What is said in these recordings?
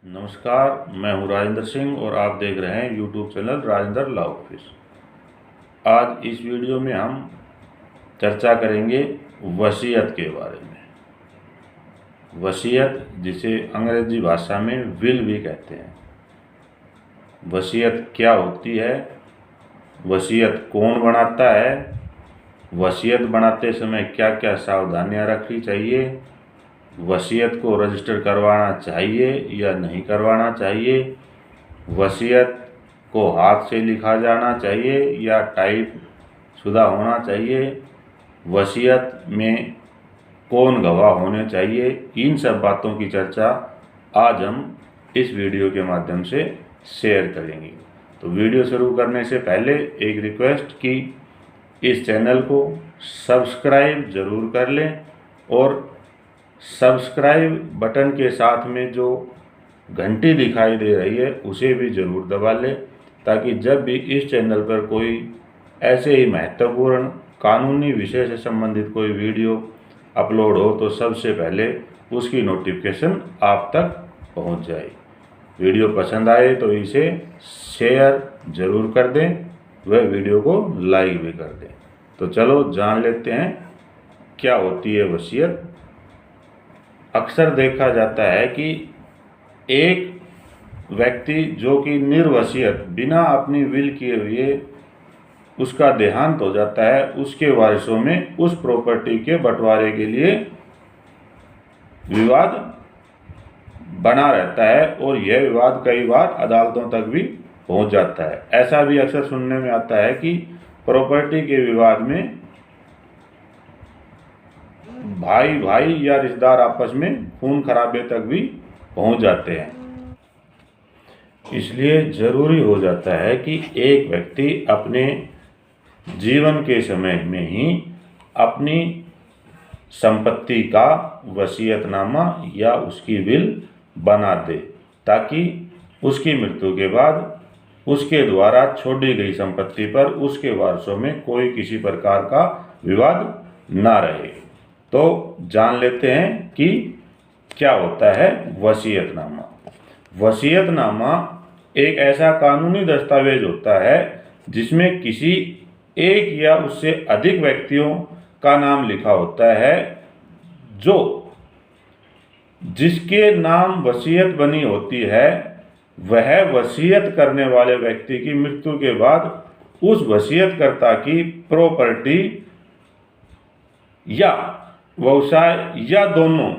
नमस्कार, मैं हूं राजेंद्र सिंह और आप देख रहे हैं YouTube channel Rajendra law office. आज इस वीडियो में हम चर्चा करेंगे वसीयत के बारे में। वसीयत, जिसे अंग्रेजी भाषा में विल भी कहते हैं। वसीयत क्या होती है, वसीयत कौन बनाता है, वसीयत बनाते समय क्या क्या सावधानियां रखनी चाहिए, वसीयत को रजिस्टर करवाना चाहिए या नहीं करवाना चाहिए, वसीयत को हाथ से लिखा जाना चाहिए या टाइप शुदा होना चाहिए, वसीयत में कौन गवाह होने चाहिए, इन सब बातों की चर्चा आज हम इस वीडियो के माध्यम से शेयर करेंगे। तो वीडियो शुरू करने से पहले एक रिक्वेस्ट कि इस चैनल को सब्सक्राइब ज़रूर कर लें और सब्सक्राइब बटन के साथ में जो घंटी दिखाई दे रही है उसे भी ज़रूर दबा लें, ताकि जब भी इस चैनल पर कोई ऐसे ही महत्वपूर्ण कानूनी विषय से संबंधित कोई वीडियो अपलोड हो तो सबसे पहले उसकी नोटिफिकेशन आप तक पहुंच जाए। वीडियो पसंद आए तो इसे शेयर ज़रूर कर दें, वह वीडियो को लाइक भी कर दें। तो चलो जान लेते हैं क्या होती है वसीयत। अक्सर देखा जाता है कि एक व्यक्ति जो कि निर्वसीयत, बिना अपनी विल किए हुए उसका देहांत हो जाता है, उसके वारिसों में उस प्रॉपर्टी के बंटवारे के लिए विवाद बना रहता है और यह विवाद कई बार अदालतों तक भी पहुंच जाता है। ऐसा भी अक्सर सुनने में आता है कि प्रॉपर्टी के विवाद में भाई भाई या रिश्तेदार आपस में खून खराबे तक भी पहुंच जाते हैं। इसलिए ज़रूरी हो जाता है कि एक व्यक्ति अपने जीवन के समय में ही अपनी संपत्ति का वसीयतनामा या उसकी विल बना दे, ताकि उसकी मृत्यु के बाद उसके द्वारा छोड़ी गई संपत्ति पर उसके वारसों में कोई किसी प्रकार का विवाद ना रहे। तो जान लेते हैं कि क्या होता है वसीयतनामा। वसीयतनामा एक ऐसा कानूनी दस्तावेज होता है जिसमें किसी एक या उससे अधिक व्यक्तियों का नाम लिखा होता है, जो जिसके नाम वसीयत बनी होती है वह वसीयत करने वाले व्यक्ति की मृत्यु के बाद उस वसीयतकर्ता की प्रॉपर्टी या व्यवसाय या दोनों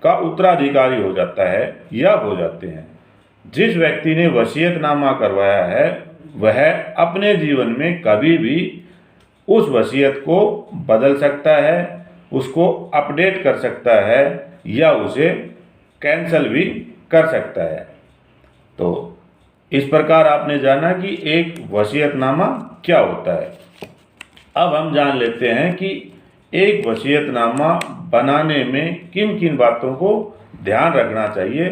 का उत्तराधिकारी हो जाता है या हो जाते हैं। जिस व्यक्ति ने वसीयतनामा करवाया है वह अपने जीवन में कभी भी उस वसीयत को बदल सकता है, उसको अपडेट कर सकता है या उसे कैंसिल भी कर सकता है। तो इस प्रकार आपने जाना कि एक वसीयतनामा क्या होता है। अब हम जान लेते हैं कि एक वसीयतनामा बनाने में किन किन बातों को ध्यान रखना चाहिए।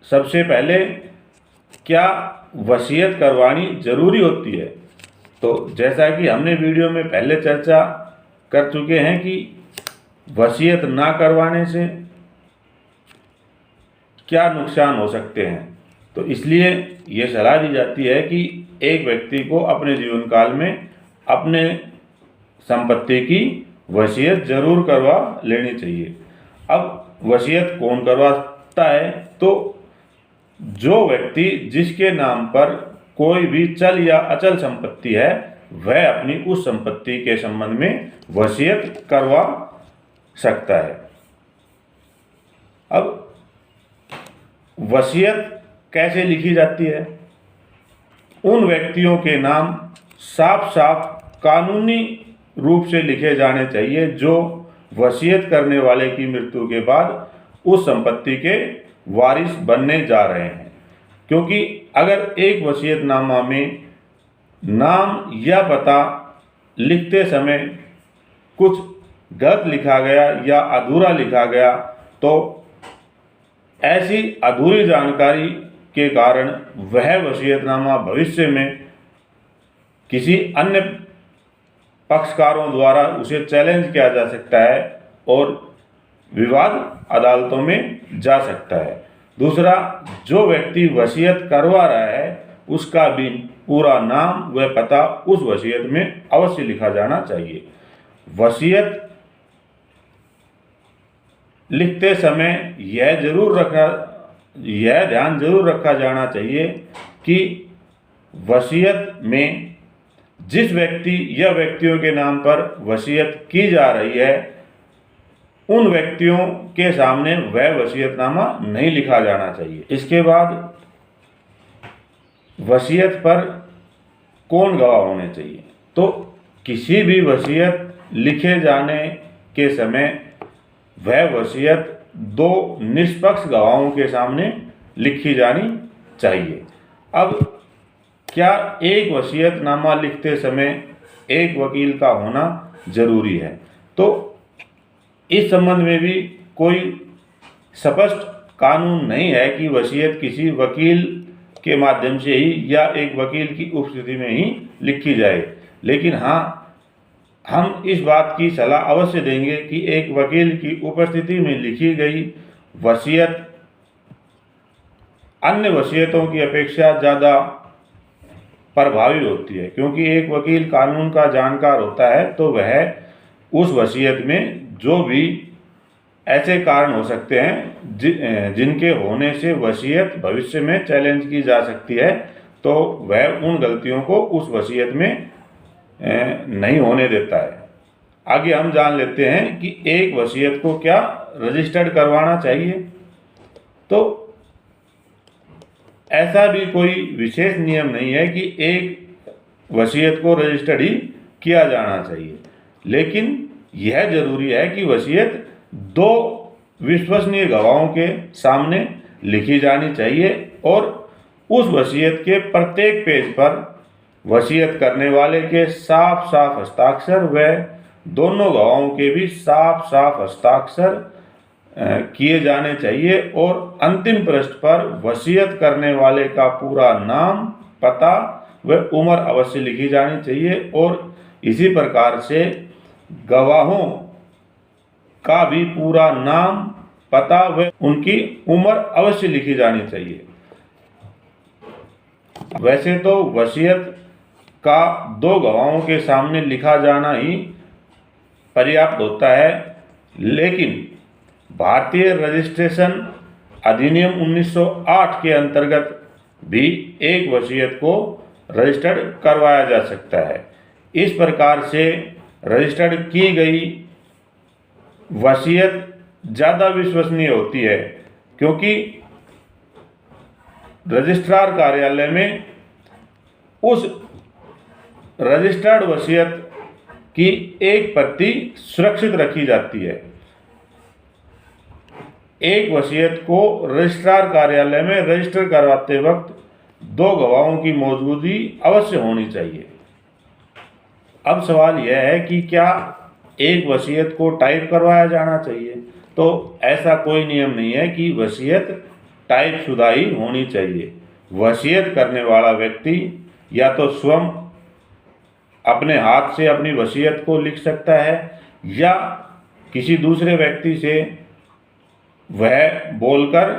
सबसे पहले, क्या वसीयत करवानी ज़रूरी होती है? तो जैसा कि हमने वीडियो में पहले चर्चा कर चुके हैं कि वसीयत ना करवाने से क्या नुकसान हो सकते हैं, तो इसलिए ये सलाह दी जाती है कि एक व्यक्ति को अपने जीवन काल में अपने संपत्ति की वसीयत जरूर करवा लेनी चाहिए। अब वसीयत कौन करवाता है? तो जो व्यक्ति जिसके नाम पर कोई भी चल या अचल संपत्ति है वह अपनी उस संपत्ति के संबंध में वसीयत करवा सकता है। अब वसीयत कैसे लिखी जाती है? उन व्यक्तियों के नाम साफ साफ कानूनी रूप से लिखे जाने चाहिए जो वसीयत करने वाले की मृत्यु के बाद उस संपत्ति के वारिस बनने जा रहे हैं। क्योंकि अगर एक वसीयतनामा में नाम या पता लिखते समय कुछ गलत लिखा गया या अधूरा लिखा गया तो ऐसी अधूरी जानकारी के कारण वह वसीयतनामा भविष्य में किसी अन्य पक्षकारों द्वारा उसे चैलेंज किया जा सकता है और विवाद अदालतों में जा सकता है। दूसरा, जो व्यक्ति वसीयत करवा रहा है उसका भी पूरा नाम व पता उस वसीयत में अवश्य लिखा जाना चाहिए। वसीयत लिखते समय यह ध्यान जरूर रखा जाना चाहिए कि वसीयत में जिस व्यक्ति या व्यक्तियों के नाम पर वसीयत की जा रही है उन व्यक्तियों के सामने वह वसीयतनामा नहीं लिखा जाना चाहिए। इसके बाद वसीयत पर कौन गवाह होने चाहिए? तो किसी भी वसीयत लिखे जाने के समय वह वसीयत दो निष्पक्ष गवाहों के सामने लिखी जानी चाहिए। अब क्या एक वसीयतनामा लिखते समय एक वकील का होना जरूरी है? तो इस संबंध में भी कोई स्पष्ट कानून नहीं है कि वसीयत किसी वकील के माध्यम से ही या एक वकील की उपस्थिति में ही लिखी जाए। लेकिन हाँ, हम इस बात की सलाह अवश्य देंगे कि एक वकील की उपस्थिति में लिखी गई वसीयत अन्य वसीयतों की अपेक्षा ज़्यादा प्रभावी होती है, क्योंकि एक वकील कानून का जानकार होता है तो वह उस वसीयत में जो भी ऐसे कारण हो सकते हैं जिनके होने से वसीयत भविष्य में चैलेंज की जा सकती है, तो वह उन गलतियों को उस वसीयत में नहीं होने देता है। आगे हम जान लेते हैं कि एक वसीयत को क्या रजिस्टर्ड करवाना चाहिए। तो ऐसा भी कोई विशेष नियम नहीं है कि एक वसीयत को रजिस्टर्ड ही किया जाना चाहिए, लेकिन यह जरूरी है कि वसीयत दो विश्वसनीय गवाहों के सामने लिखी जानी चाहिए और उस वसीयत के प्रत्येक पेज पर वसीयत करने वाले के साफ साफ हस्ताक्षर व दोनों गवाहों के भी साफ साफ हस्ताक्षर किए जाने चाहिए और अंतिम पृष्ठ पर वसीयत करने वाले का पूरा नाम, पता व उम्र अवश्य लिखी जानी चाहिए और इसी प्रकार से गवाहों का भी पूरा नाम, पता व उनकी उम्र अवश्य लिखी जानी चाहिए। वैसे तो वसीयत का दो गवाहों के सामने लिखा जाना ही पर्याप्त होता है, लेकिन भारतीय रजिस्ट्रेशन अधिनियम 1908 के अंतर्गत भी एक वसीयत को रजिस्टर्ड करवाया जा सकता है। इस प्रकार से रजिस्टर्ड की गई वसीयत ज़्यादा विश्वसनीय होती है, क्योंकि रजिस्ट्रार कार्यालय में उस रजिस्टर्ड वसीयत की एक प्रति सुरक्षित रखी जाती है। एक वसीयत को रजिस्ट्रार कार्यालय में रजिस्टर करवाते वक्त दो गवाहों की मौजूदगी अवश्य होनी चाहिए। अब सवाल यह है कि क्या एक वसीयत को टाइप करवाया जाना चाहिए? तो ऐसा कोई नियम नहीं है कि वसीयत टाइप शुदा ही होनी चाहिए। वसीयत करने वाला व्यक्ति या तो स्वयं अपने हाथ से अपनी वसीयत को लिख सकता है या किसी दूसरे व्यक्ति से वह बोलकर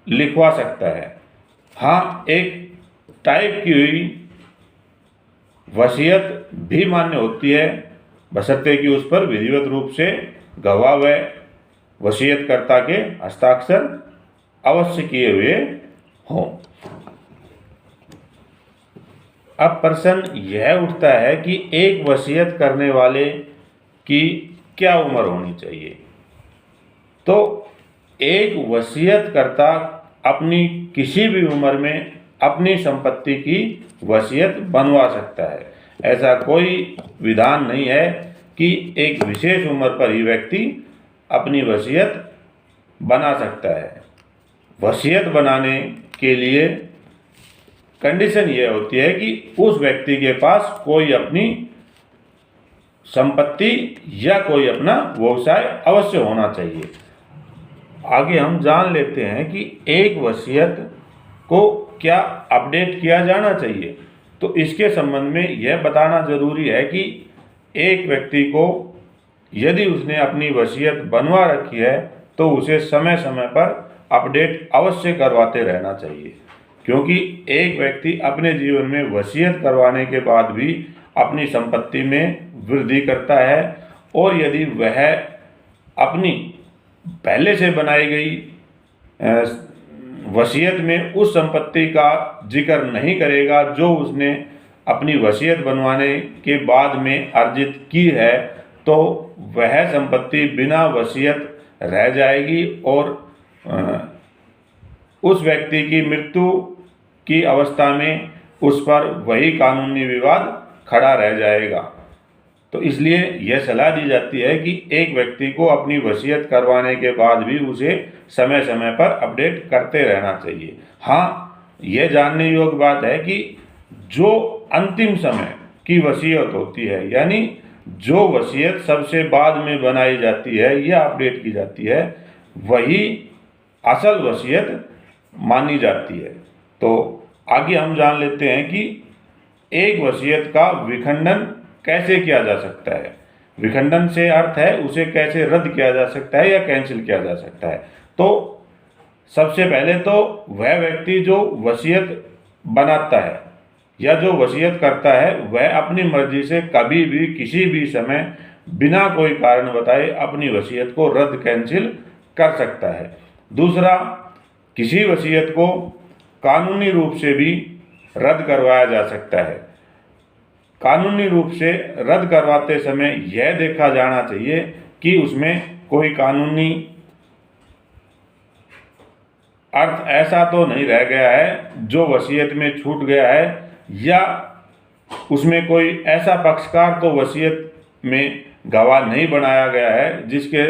लिखवा सकता है। हाँ, एक टाइप की हुई वसीयत भी मान्य होती है, बशर्ते कि उस पर विधिवत रूप से गवाह व वसीयतकर्ता के हस्ताक्षर अवश्य किए हुए हों। अब प्रश्न यह उठता है कि एक वसीयत करने वाले की क्या उम्र होनी चाहिए? तो एक वसीयतकर्ता अपनी किसी भी उम्र में अपनी संपत्ति की वसीयत बनवा सकता है। ऐसा कोई विधान नहीं है कि एक विशेष उम्र पर ही व्यक्ति अपनी वसीयत बना सकता है। वसीयत बनाने के लिए कंडीशन यह होती है कि उस व्यक्ति के पास कोई अपनी संपत्ति या कोई अपना व्यवसाय अवश्य होना चाहिए। आगे हम जान लेते हैं कि एक वसीयत को क्या अपडेट किया जाना चाहिए। तो इसके संबंध में यह बताना जरूरी है कि एक व्यक्ति को यदि उसने अपनी वसीयत बनवा रखी है तो उसे समय समय पर अपडेट अवश्य करवाते रहना चाहिए, क्योंकि एक व्यक्ति अपने जीवन में वसीयत करवाने के बाद भी अपनी संपत्ति में वृद्धि करता है, और यदि वह अपनी पहले से बनाई गई वसीयत में उस संपत्ति का जिक्र नहीं करेगा जो उसने अपनी वसीयत बनवाने के बाद में अर्जित की है, तो वह संपत्ति बिना वसीयत रह जाएगी और उस व्यक्ति की मृत्यु की अवस्था में उस पर वही कानूनी विवाद खड़ा रह जाएगा। तो इसलिए यह सलाह दी जाती है कि एक व्यक्ति को अपनी वसीयत करवाने के बाद भी उसे समय समय पर अपडेट करते रहना चाहिए। हाँ, यह जानने योग्य बात है कि जो अंतिम समय की वसीयत होती है, यानी जो वसीयत सबसे बाद में बनाई जाती है या अपडेट की जाती है, वही असल वसीयत मानी जाती है। तो आगे हम जान लेते हैं कि एक वसीयत का विखंडन कैसे किया जा सकता है। विखंडन से अर्थ है उसे कैसे रद्द किया जा सकता है या कैंसिल किया जा सकता है। तो सबसे पहले तो वह व्यक्ति जो वसीयत बनाता है या जो वसीयत करता है, वह अपनी मर्जी से कभी भी किसी भी समय बिना कोई कारण बताए अपनी वसीयत को रद्द कैंसिल कर सकता है। दूसरा, किसी वसीयत को कानूनी रूप से भी रद्द करवाया जा सकता है। कानूनी रूप से रद्द करवाते समय यह देखा जाना चाहिए कि उसमें कोई कानूनी अर्थ ऐसा तो नहीं रह गया है जो वसीयत में छूट गया है, या उसमें कोई ऐसा पक्षकार तो वसीयत में गवाह नहीं बनाया गया है जिसके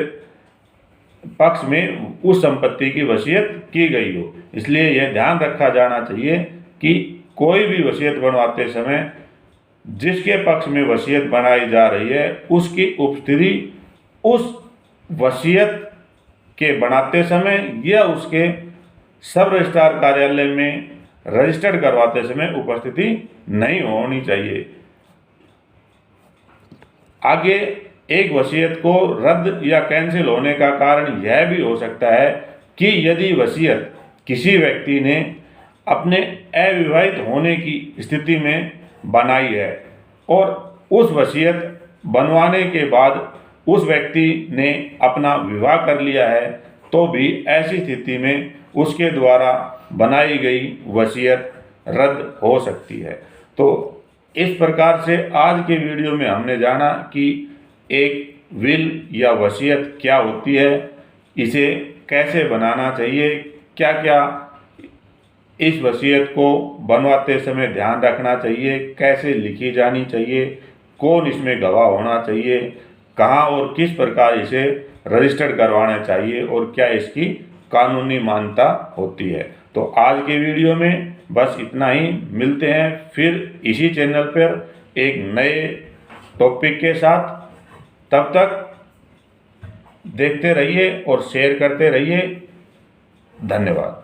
पक्ष में उस संपत्ति की वसीयत की गई हो। इसलिए यह ध्यान रखा जाना चाहिए कि कोई भी वसीयत बनवाते समय जिसके पक्ष में वसीयत बनाई जा रही है उसकी उपस्थिति उस वसीयत के बनाते समय या उसके सब रजिस्ट्रार कार्यालय में रजिस्टर्ड करवाते समय उपस्थिति नहीं होनी चाहिए। आगे, एक वसीयत को रद्द या कैंसिल होने का कारण यह भी हो सकता है कि यदि वसीयत किसी व्यक्ति ने अपने अविवाहित होने की स्थिति में बनाई है और उस वसीयत बनवाने के बाद उस व्यक्ति ने अपना विवाह कर लिया है, तो भी ऐसी स्थिति में उसके द्वारा बनाई गई वसीयत रद्द हो सकती है। तो इस प्रकार से आज के वीडियो में हमने जाना कि एक विल या वसीयत क्या होती है, इसे कैसे बनाना चाहिए, क्या क्या इस वसीयत को बनवाते समय ध्यान रखना चाहिए, कैसे लिखी जानी चाहिए, कौन इसमें गवाह होना चाहिए, कहाँ और किस प्रकार इसे रजिस्टर्ड करवाना चाहिए और क्या इसकी कानूनी मान्यता होती है। तो आज के वीडियो में बस इतना ही। मिलते हैं फिर इसी चैनल पर एक नए टॉपिक के साथ। तब तक देखते रहिए और शेयर करते रहिए। धन्यवाद।